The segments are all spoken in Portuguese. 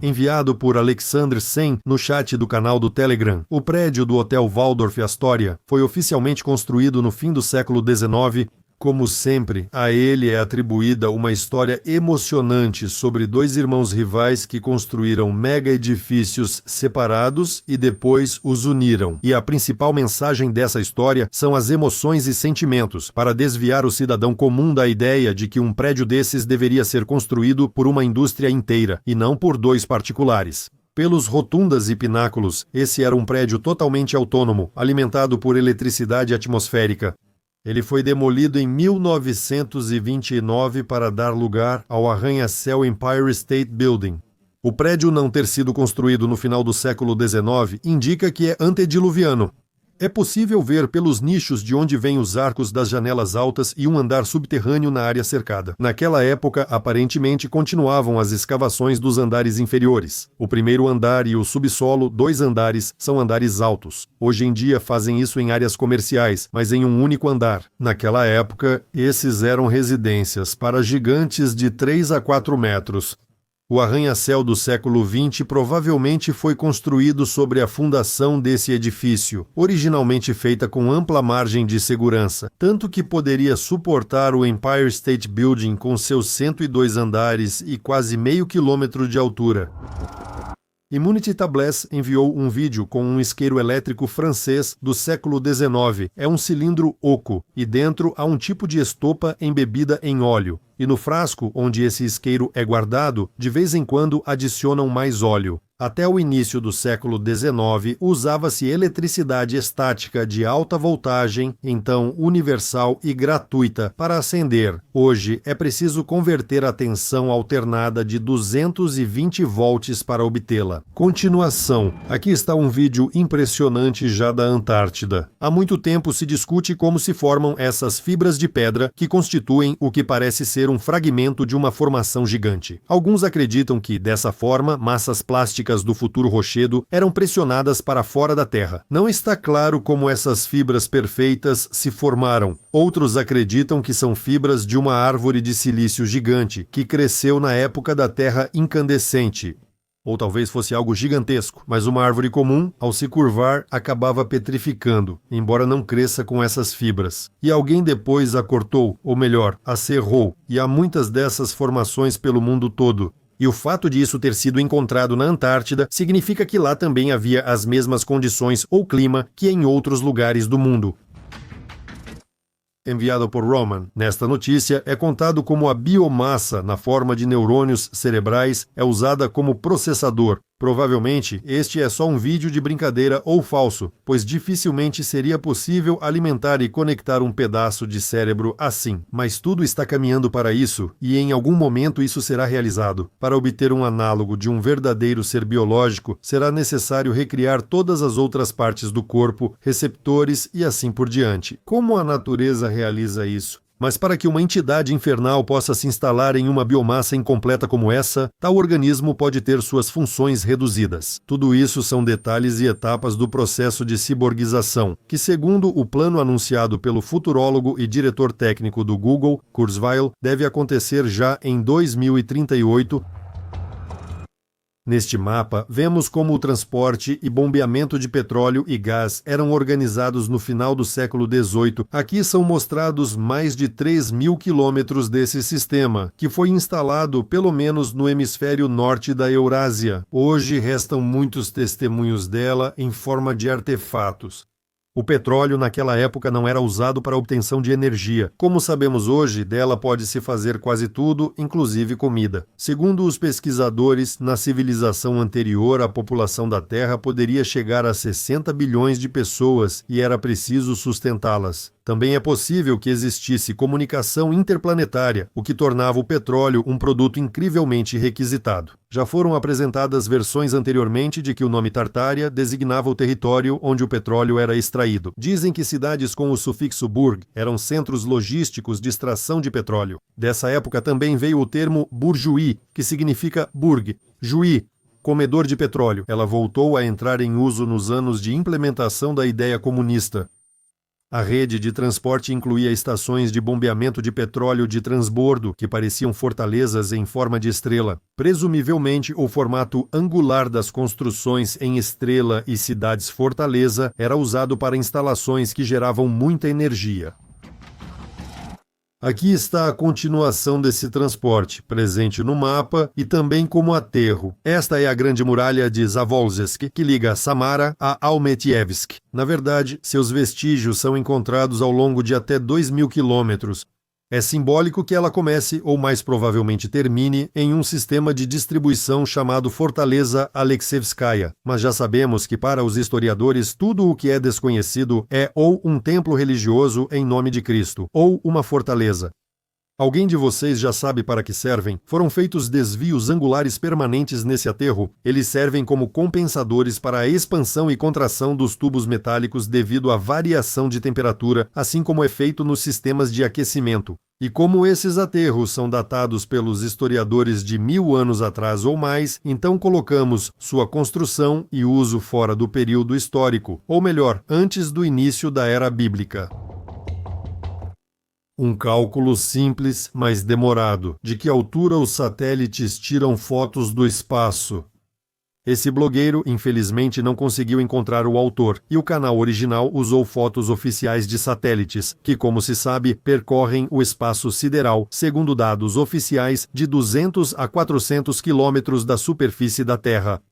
Enviado por Alexander Sen no chat do canal do Telegram. O prédio do Hotel Waldorf Astoria foi oficialmente construído no fim do século XIX. Como sempre, a ele é atribuída uma história emocionante sobre dois irmãos rivais que construíram mega edifícios separados e depois os uniram. E a principal mensagem dessa história são as emoções e sentimentos, para desviar o cidadão comum da ideia de que um prédio desses deveria ser construído por uma indústria inteira, e não por dois particulares. Pelos rotundas e pináculos, esse era um prédio totalmente autônomo, alimentado por eletricidade atmosférica. Ele foi demolido em 1929 para dar lugar ao arranha-céu Empire State Building. O prédio não ter sido construído no final do século XIX indica que é antediluviano. É possível ver pelos nichos de onde vêm os arcos das janelas altas e um andar subterrâneo na área cercada. Naquela época, aparentemente, continuavam as escavações dos andares inferiores. O primeiro andar e o subsolo, 2 andares, são andares altos. Hoje em dia fazem isso em áreas comerciais, mas em um único andar. Naquela época, esses eram residências para gigantes de 3 a 4 metros. O arranha-céu do século XX provavelmente foi construído sobre a fundação desse edifício, originalmente feita com ampla margem de segurança, tanto que poderia suportar o Empire State Building com seus 102 andares e quase meio quilômetro de altura. Immunity Tablets enviou um vídeo com um isqueiro elétrico francês do século XIX. É um cilindro oco, e dentro há um tipo de estopa embebida em óleo. E no frasco onde esse isqueiro é guardado, de vez em quando adicionam mais óleo. Até o início do século XIX, usava-se eletricidade estática de alta voltagem, então universal e gratuita, para acender. Hoje, é preciso converter a tensão alternada de 220 volts para obtê-la. Continuação. Aqui está um vídeo impressionante já da Antártida. Há muito tempo se discute como se formam essas fibras de pedra que constituem o que parece ser um fragmento de uma formação gigante. Alguns acreditam que, dessa forma, massas plásticas do futuro rochedo eram pressionadas para fora da Terra. Não está claro como essas fibras perfeitas se formaram. Outros acreditam que são fibras de uma árvore de silício gigante que cresceu na época da Terra incandescente. Ou talvez fosse algo gigantesco, mas uma árvore comum, ao se curvar, acabava petrificando, embora não cresça com essas fibras. E alguém depois a cortou, ou melhor, a serrou, e há muitas dessas formações pelo mundo todo. E o fato de isso ter sido encontrado na Antártida significa que lá também havia as mesmas condições ou clima que em outros lugares do mundo. Enviado por Roman. Nesta notícia, é contado como a biomassa, na forma de neurônios cerebrais, é usada como processador. Provavelmente, este é só um vídeo de brincadeira ou falso, pois dificilmente seria possível alimentar e conectar um pedaço de cérebro assim. Mas tudo está caminhando para isso, e em algum momento isso será realizado. Para obter um análogo de um verdadeiro ser biológico, será necessário recriar todas as outras partes do corpo, receptores e assim por diante. Como a natureza realiza isso? Mas para que uma entidade infernal possa se instalar em uma biomassa incompleta como essa, tal organismo pode ter suas funções reduzidas. Tudo isso são detalhes e etapas do processo de ciborguização, que segundo o plano anunciado pelo futurólogo e diretor técnico do Google, Kurzweil, deve acontecer já em 2038. Neste mapa, vemos como o transporte e bombeamento de petróleo e gás eram organizados no final do século XVIII. Aqui são mostrados mais de 3.000 quilômetros desse sistema, que foi instalado pelo menos no hemisfério norte da Eurásia. Hoje restam muitos testemunhos dela em forma de artefatos. O petróleo naquela época não era usado para obtenção de energia. Como sabemos hoje, dela pode-se fazer quase tudo, inclusive comida. Segundo os pesquisadores, na civilização anterior, a população da Terra poderia chegar a 60 bilhões de pessoas e era preciso sustentá-las. Também é possível que existisse comunicação interplanetária, o que tornava o petróleo um produto incrivelmente requisitado. Já foram apresentadas versões anteriormente de que o nome Tartária designava o território onde o petróleo era extraído. Dizem que cidades com o sufixo burg eram centros logísticos de extração de petróleo. Dessa época também veio o termo bourgeois, que significa burg, juí, comedor de petróleo. Ela voltou a entrar em uso nos anos de implementação da ideia comunista. A rede de transporte incluía estações de bombeamento de petróleo de transbordo, que pareciam fortalezas em forma de estrela. Presumivelmente, o formato angular das construções em estrela e cidades-fortaleza era usado para instalações que geravam muita energia. Aqui está a continuação desse transporte, presente no mapa e também como aterro. Esta é a Grande Muralha de Zavolzhsk, que liga Samara a Almetievsk. Na verdade, seus vestígios são encontrados ao longo de até 2.000 quilômetros. É simbólico que ela comece, ou mais provavelmente termine, em um sistema de distribuição chamado Fortaleza Alexeyevskaya. Mas já sabemos que para os historiadores tudo o que é desconhecido é ou um templo religioso em nome de Cristo, ou uma fortaleza. Alguém de vocês já sabe para que servem? Foram feitos desvios angulares permanentes nesse aterro. Eles servem como compensadores para a expansão e contração dos tubos metálicos devido à variação de temperatura, assim como é feito nos sistemas de aquecimento. E como esses aterros são datados pelos historiadores de 1000 anos atrás ou mais, então colocamos sua construção e uso fora do período histórico, ou melhor, antes do início da Era Bíblica. Um cálculo simples, mas demorado. De que altura os satélites tiram fotos do espaço? Esse blogueiro, infelizmente, não conseguiu encontrar o autor, e o canal original usou fotos oficiais de satélites, que, como se sabe, percorrem o espaço sideral, segundo dados oficiais, de 200 a 400 quilômetros da superfície da Terra.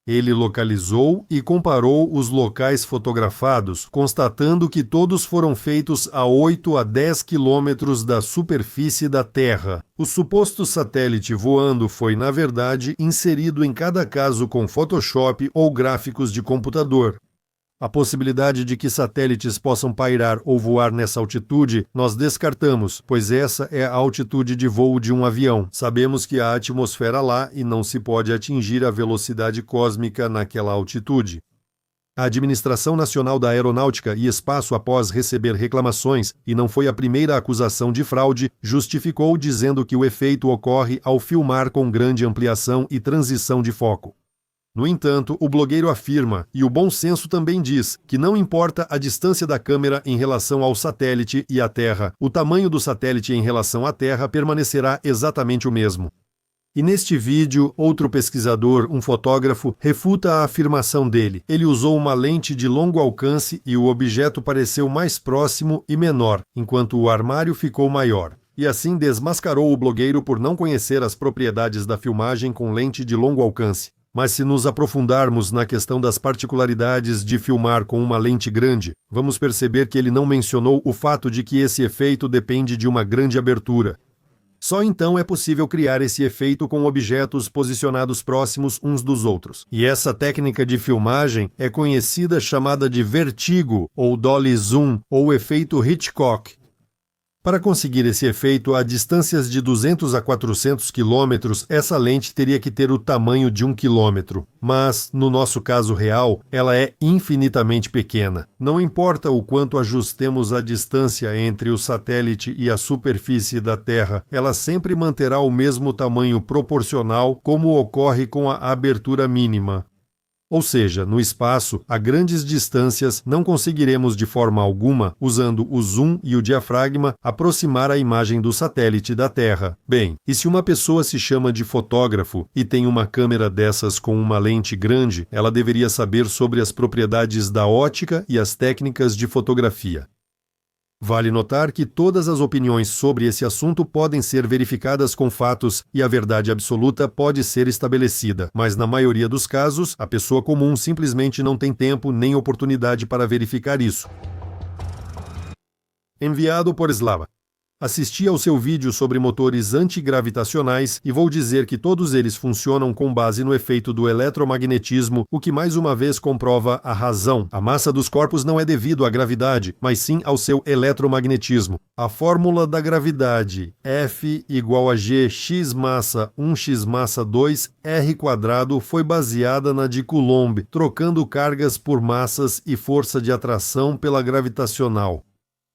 Ele localizou e comparou os locais fotografados, constatando que todos foram feitos a 8 a 10 quilômetros da superfície da Terra. O suposto satélite voando foi, na verdade, inserido em cada caso com Photoshop ou gráficos de computador. A possibilidade de que satélites possam pairar ou voar nessa altitude nós descartamos, pois essa é a altitude de voo de um avião. Sabemos que há atmosfera lá e não se pode atingir a velocidade cósmica naquela altitude. A Administração Nacional da Aeronáutica e Espaço, após receber reclamações, e não foi a primeira acusação de fraude, justificou dizendo que o efeito ocorre ao filmar com grande ampliação e transição de foco. No entanto, o blogueiro afirma, e o bom senso também diz, que não importa a distância da câmera em relação ao satélite e à Terra, o tamanho do satélite em relação à Terra permanecerá exatamente o mesmo. E neste vídeo, outro pesquisador, um fotógrafo, refuta a afirmação dele. Ele usou uma lente de longo alcance e o objeto pareceu mais próximo e menor, enquanto o armário ficou maior. E assim desmascarou o blogueiro por não conhecer as propriedades da filmagem com lente de longo alcance. Mas se nos aprofundarmos na questão das particularidades de filmar com uma lente grande, vamos perceber que ele não mencionou o fato de que esse efeito depende de uma grande abertura. Só então é possível criar esse efeito com objetos posicionados próximos uns dos outros. E essa técnica de filmagem é conhecida chamada de vertigo, ou dolly zoom, ou efeito Hitchcock. Para conseguir esse efeito a distâncias de 200 a 400 quilômetros, essa lente teria que ter o tamanho de 1 quilômetro. Mas, no nosso caso real, ela é infinitamente pequena. Não importa o quanto ajustemos a distância entre o satélite e a superfície da Terra, ela sempre manterá o mesmo tamanho proporcional como ocorre com a abertura mínima. Ou seja, no espaço, a grandes distâncias, não conseguiremos de forma alguma, usando o zoom e o diafragma, aproximar a imagem do satélite da Terra. Bem, e se uma pessoa se chama de fotógrafo e tem uma câmera dessas com uma lente grande, ela deveria saber sobre as propriedades da ótica e as técnicas de fotografia. Vale notar que todas as opiniões sobre esse assunto podem ser verificadas com fatos e a verdade absoluta pode ser estabelecida, mas na maioria dos casos, a pessoa comum simplesmente não tem tempo nem oportunidade para verificar isso. Enviado por Slava. Assisti ao seu vídeo sobre motores antigravitacionais e vou dizer que todos eles funcionam com base no efeito do eletromagnetismo, o que mais uma vez comprova a razão. A massa dos corpos não é devido à gravidade, mas sim ao seu eletromagnetismo. A fórmula da gravidade, F igual a G x massa 1 x massa 2 R quadrado, foi baseada na de Coulomb, trocando cargas por massas e força de atração pela gravitacional.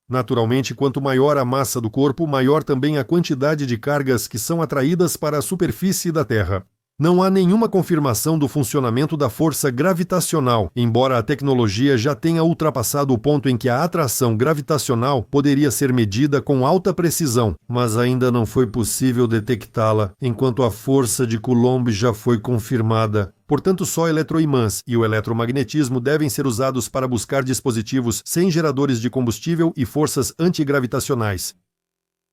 Naturalmente, quanto maior a massa do corpo, maior também a quantidade de cargas que são atraídas para a superfície da Terra. Não há nenhuma confirmação do funcionamento da força gravitacional, embora a tecnologia já tenha ultrapassado o ponto em que a atração gravitacional poderia ser medida com alta precisão, mas ainda não foi possível detectá-la, enquanto a força de Coulomb já foi confirmada. Portanto, só eletroimãs e o eletromagnetismo devem ser usados para buscar dispositivos sem geradores de combustível e forças antigravitacionais.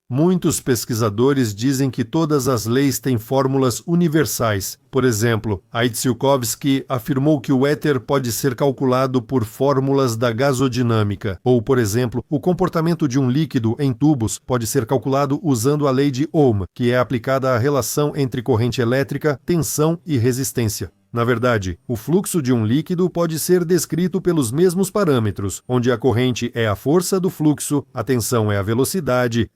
Muitos pesquisadores dizem que todas as leis têm fórmulas universais. Por exemplo, Aitziukovsky afirmou que o éter pode ser calculado por fórmulas da gasodinâmica. Ou, por exemplo, o comportamento de um líquido em tubos pode ser calculado usando a lei de Ohm, que é aplicada à relação entre corrente elétrica, tensão e resistência. Na verdade, o fluxo de um líquido pode ser descrito pelos mesmos parâmetros, onde a corrente é a força do fluxo, a tensão é a velocidade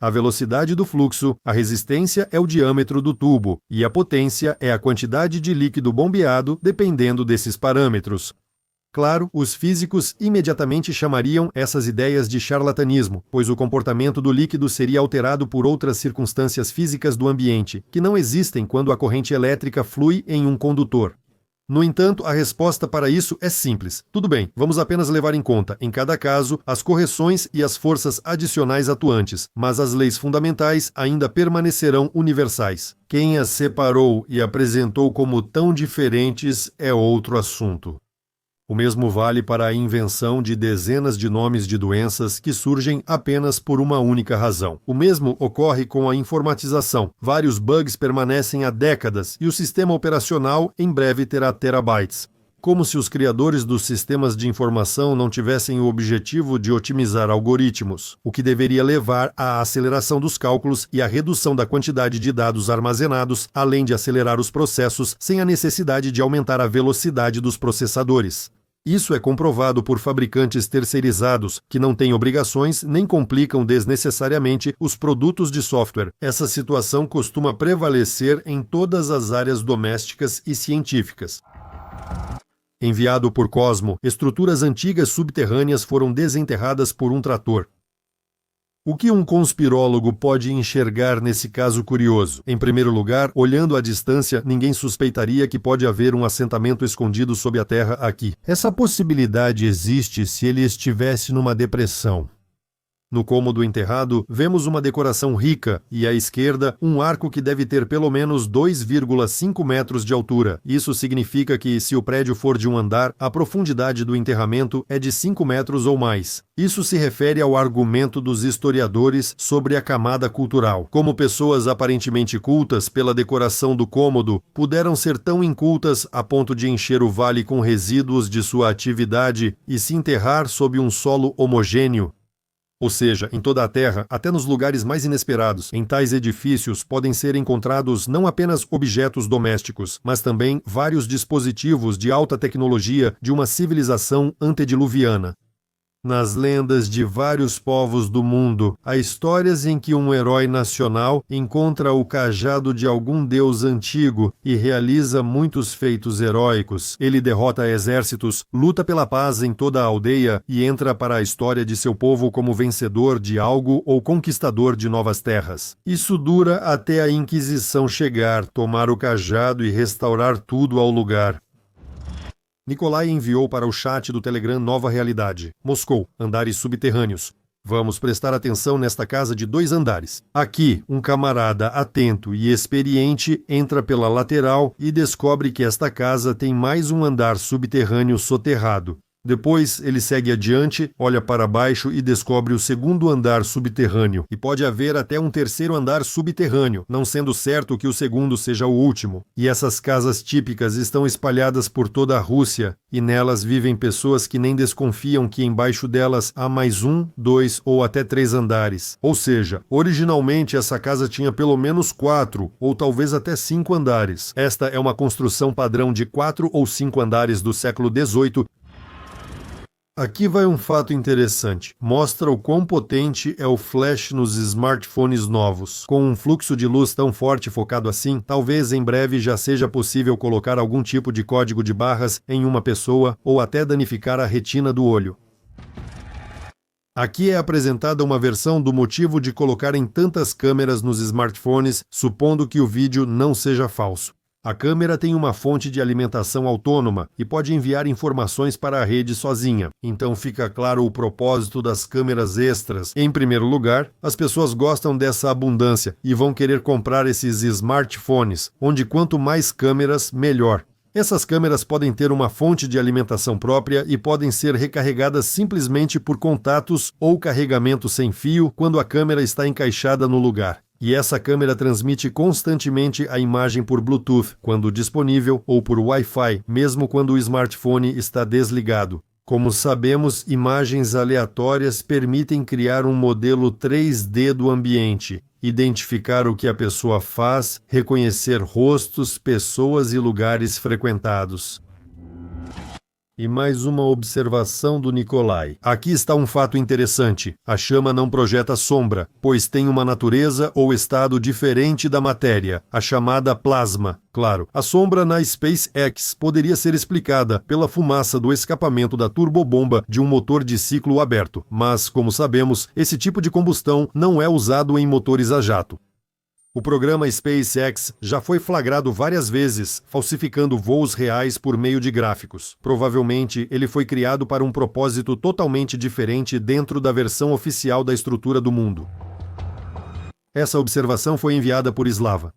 do fluxo, a resistência é o diâmetro do tubo e a potência é a quantidade de líquido bombeado, dependendo desses parâmetros. Claro, os físicos imediatamente chamariam essas ideias de charlatanismo, pois o comportamento do líquido seria alterado por outras circunstâncias físicas do ambiente, que não existem quando a corrente elétrica flui em um condutor. No entanto, a resposta para isso é simples. Tudo bem, vamos apenas levar em conta, em cada caso, as correções e as forças adicionais atuantes, mas as leis fundamentais ainda permanecerão universais. Quem as separou e apresentou como tão diferentes é outro assunto. O mesmo vale para a invenção de dezenas de nomes de doenças que surgem apenas por uma única razão. O mesmo ocorre com a informatização. Vários bugs permanecem há décadas e o sistema operacional em breve terá terabytes. Como se os criadores dos sistemas de informação não tivessem o objetivo de otimizar algoritmos, o que deveria levar à aceleração dos cálculos e à redução da quantidade de dados armazenados, além de acelerar os processos sem a necessidade de aumentar a velocidade dos processadores. Isso é comprovado por fabricantes terceirizados, que não têm obrigações nem complicam desnecessariamente os produtos de software. Essa situação costuma prevalecer em todas as áreas domésticas e científicas. Enviado por Cosmo, estruturas antigas subterrâneas foram desenterradas por um trator. O que um conspirólogo pode enxergar nesse caso curioso? Em primeiro lugar, olhando à distância, ninguém suspeitaria que pode haver um assentamento escondido sob a terra aqui. Essa possibilidade existe se ele estivesse numa depressão. No cômodo enterrado, vemos uma decoração rica e, à esquerda, um arco que deve ter pelo menos 2,5 metros de altura. Isso significa que, se o prédio for de um andar, a profundidade do enterramento é de 5 metros ou mais. Isso se refere ao argumento dos historiadores sobre a camada cultural. Como pessoas aparentemente cultas pela decoração do cômodo puderam ser tão incultas a ponto de encher o vale com resíduos de sua atividade e se enterrar sob um solo homogêneo? Ou seja, em toda a Terra, até nos lugares mais inesperados, em tais edifícios podem ser encontrados não apenas objetos domésticos, mas também vários dispositivos de alta tecnologia de uma civilização antediluviana. Nas lendas de vários povos do mundo, há histórias em que um herói nacional encontra o cajado de algum deus antigo e realiza muitos feitos heróicos. Ele derrota exércitos, luta pela paz em toda a aldeia e entra para a história de seu povo como vencedor de algo ou conquistador de novas terras. Isso dura até a Inquisição chegar, tomar o cajado e restaurar tudo ao lugar. Nikolai enviou para o chat do Telegram nova realidade. Moscou, andares subterrâneos. Vamos prestar atenção nesta casa de 2 andares. Aqui, um camarada atento e experiente entra pela lateral e descobre que esta casa tem mais um andar subterrâneo soterrado. Depois, ele segue adiante, olha para baixo e descobre o segundo andar subterrâneo. E pode haver até um terceiro andar subterrâneo, não sendo certo que o segundo seja o último. E essas casas típicas estão espalhadas por toda a Rússia, e nelas vivem pessoas que nem desconfiam que embaixo delas há mais 1, 2 ou até 3 andares. Ou seja, originalmente essa casa tinha pelo menos 4, ou talvez até 5 andares. Esta é uma construção padrão de 4 ou 5 andares do século XVIII. Aqui vai um fato interessante. Mostra o quão potente é o flash nos smartphones novos. Com um fluxo de luz tão forte focado assim, talvez em breve já seja possível colocar algum tipo de código de barras em uma pessoa ou até danificar a retina do olho. Aqui é apresentada uma versão do motivo de colocarem tantas câmeras nos smartphones, supondo que o vídeo não seja falso. A câmera tem uma fonte de alimentação autônoma e pode enviar informações para a rede sozinha. Então fica claro o propósito das câmeras extras. Em primeiro lugar, as pessoas gostam dessa abundância e vão querer comprar esses smartphones, onde quanto mais câmeras, melhor. Essas câmeras podem ter uma fonte de alimentação própria e podem ser recarregadas simplesmente por contatos ou carregamento sem fio quando a câmera está encaixada no lugar. E essa câmera transmite constantemente a imagem por Bluetooth, quando disponível, ou por Wi-Fi, mesmo quando o smartphone está desligado. Como sabemos, imagens aleatórias permitem criar um modelo 3D do ambiente, identificar o que a pessoa faz, reconhecer rostos, pessoas e lugares frequentados. E mais uma observação do Nikolai. Aqui está um fato interessante. A chama não projeta sombra, pois tem uma natureza ou estado diferente da matéria, a chamada plasma. Claro, a sombra na SpaceX poderia ser explicada pela fumaça do escapamento da turbobomba de um motor de ciclo aberto, mas, como sabemos, esse tipo de combustão não é usado em motores a jato. O programa SpaceX já foi flagrado várias vezes, falsificando voos reais por meio de gráficos. Provavelmente, ele foi criado para um propósito totalmente diferente dentro da versão oficial da estrutura do mundo. Essa observação foi enviada por Slava.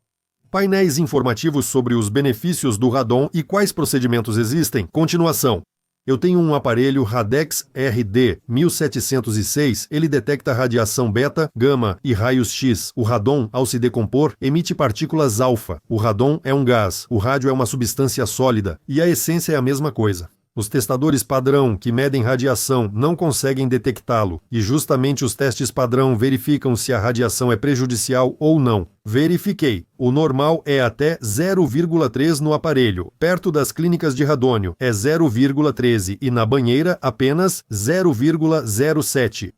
Painéis informativos sobre os benefícios do radon e quais procedimentos existem. Continuação. Eu tenho um aparelho Radex RD 1706, ele detecta radiação beta, gama e raios X. O radon, ao se decompor, emite partículas alfa. O radon é um gás, o rádio é uma substância sólida, e a essência é a mesma coisa. Os testadores padrão que medem radiação não conseguem detectá-lo, e justamente os testes padrão verificam se a radiação é prejudicial ou não. Verifiquei. O normal é até 0,3 no aparelho. Perto das clínicas de radônio é 0,13 e na banheira apenas 0,07.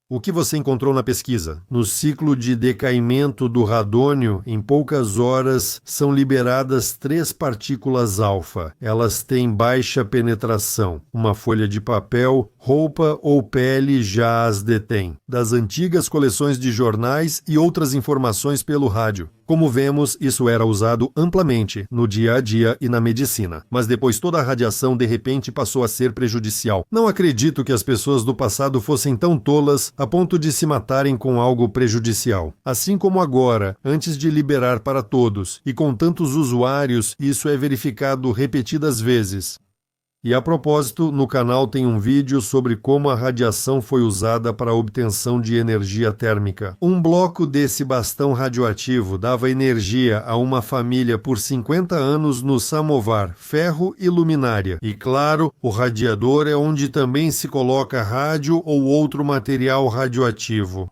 O que você encontrou na pesquisa? No ciclo de decaimento do radônio, em poucas horas, são liberadas 3 partículas alfa. Elas têm baixa penetração. Uma folha de papel, roupa ou pele já as detém. Das antigas coleções de jornais e outras informações pelo rádio. Como vemos, isso era usado amplamente no dia a dia e na medicina. Mas depois toda a radiação de repente passou a ser prejudicial. Não acredito que as pessoas do passado fossem tão tolas a ponto de se matarem com algo prejudicial. Assim como agora, antes de liberar para todos, e com tantos usuários, isso é verificado repetidas vezes. E a propósito, no canal tem um vídeo sobre como a radiação foi usada para a obtenção de energia térmica. Um bloco desse bastão radioativo dava energia a uma família por 50 anos no samovar, ferro e luminária. E claro, o radiador é onde também se coloca rádio ou outro material radioativo.